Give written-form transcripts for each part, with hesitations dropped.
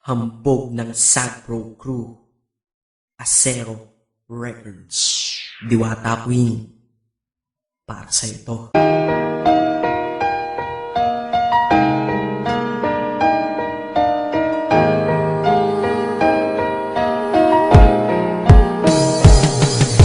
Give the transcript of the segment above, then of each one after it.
Hambog ng Sagpro Crew, Acero Records, Diwata Queen, para sa ito.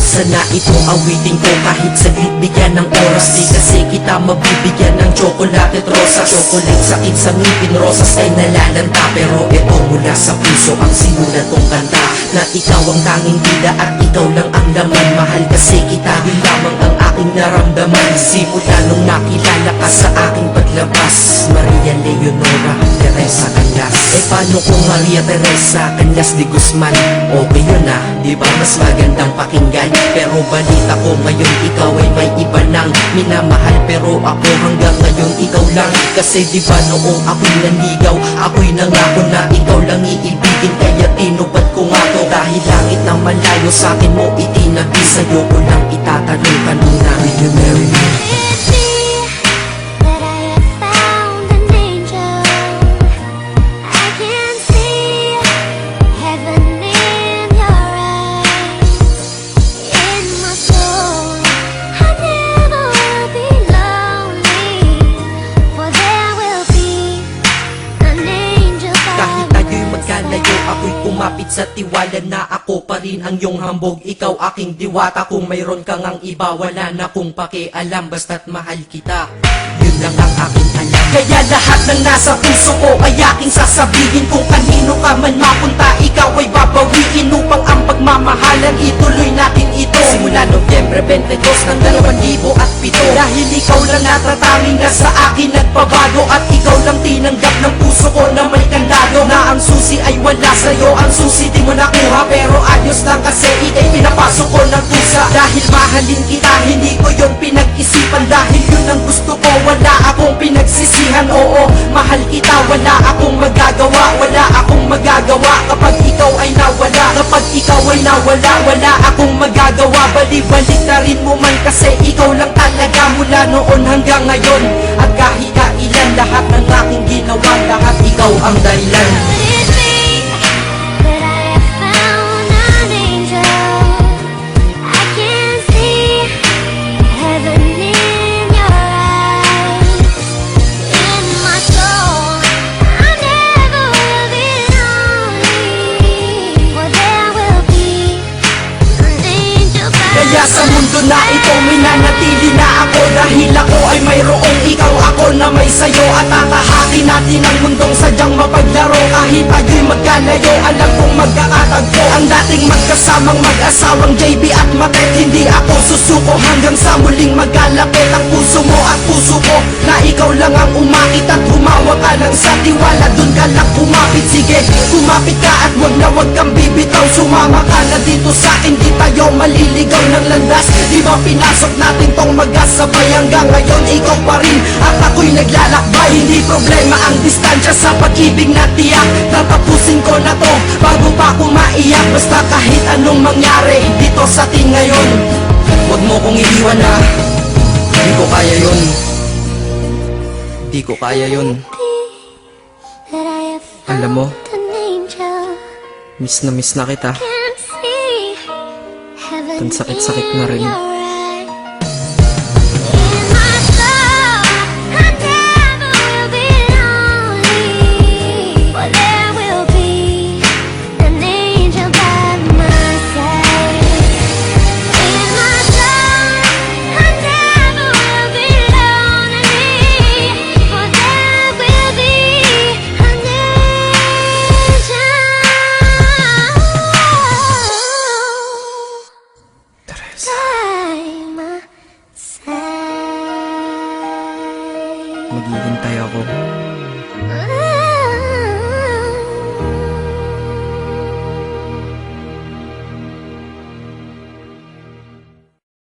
Sana ito awitin ko kahit saglit bigyan ng oras. Di kasi kita mabibigyan ng tsokolate at rosas. Chocolate sakit sa ngipin, rosas ay nalalanta. Pero ito mula sa puso ang sinulat kong kanta, na ikaw ang tanging bida at ikaw lang ang laman. Mahal kasi kita, yun lamang ang aking naramdaman. Simula nung nakilala ka sa aking paglabas, Maria Leonora Teresa Canlas. Paano kung Maria Teresa Canlas de Guzman? Okay yun ah, di ba mas magandang pakinggan? Pero balita ko ngayon ikaw ay may iba nang minamahal. Pero ako hanggang ngayon ikaw lang. Kasi di ba noong ako'y nanligaw, ako'y nangako na ikaw lang iibigin. Kaya tinupad ko nga to, dahil langit na malayo sa akin mo itinabi. Sa'yo ko lang itatanong kanina, will you marry me? Ako'y kumapit sa tiwala na ako pa rin ang iyong hambog. Ikaw aking diwata, kung mayroon kang ang iba, wala na kong pakialam, basta't mahal kita, yun lang ang aking alam. Kaya lahat ng nasa puso ko ay aking sasabihin. Kung kanino ka man mapunta, ikaw ay babawiin, upang ang pagmamahalan ituloy natin ito. Simula Nobyembre 22 ng 2007, dahil ikaw lang natatanging na sa akin nagbabago. At ikaw lang tinanggap ng puso ko na may kandado, na ang susi ay wala sa'yo, ang susi di mo nakuha. Pero ayos lang kasi ikay pinapasok ko ng pusa. Dahil mahalin kita, hindi ko yun pinag-isipan. Dahil yun ang gusto ko, wala akong pinagsisihan. Oo, mahal kita, wala akong magagawa. Wala akong magagawa kapag ikaw ay nawala. Kapag ikaw ay nawala, wala akong magagawa. Balik-balik na rin mo man kasi ikaw lang talaga, mula noon hanggang ngayon. At kahit kailan, lahat ng aking ginawa, lahat ikaw ang dahilan. Kaya sa mundo na ito, minanatili na ako, dahil ako ay mayroong ikaw, ako na may sayo. At tatahakin natin ang mundong sadyang mapaglaro. Kahit tayo'y magkalayo, alam kong magkakatagpo. Ang dating magkasamang mag-asawang JB at Matet, hindi ako susuko hanggang sa muling magkalapit. Ang puso mo at puso ko, na ikaw lang ang umakit. At humawa ka lang sa tiwala, dun ka lang kumapit. Sige, kumapit ka at wag kang bibitaw. Sumama ka na dito sa akin, di tayo maliligaw ng landas. Di ba pinasok natin tong magkasabay, hanggang ngayon ikaw pa rin at ako'y naglalakbay. Hindi problema ang distansya sa pag-ibig na tiyak. Tatapusin ko na to bago pa ako maiyak. Basta kahit anong mangyari dito sa atin ngayon, wag mo kong iiwan na, di ko kaya yun. Di ko kaya yun. Alam mo, miss na kita. Ang sakit-sakit na rin.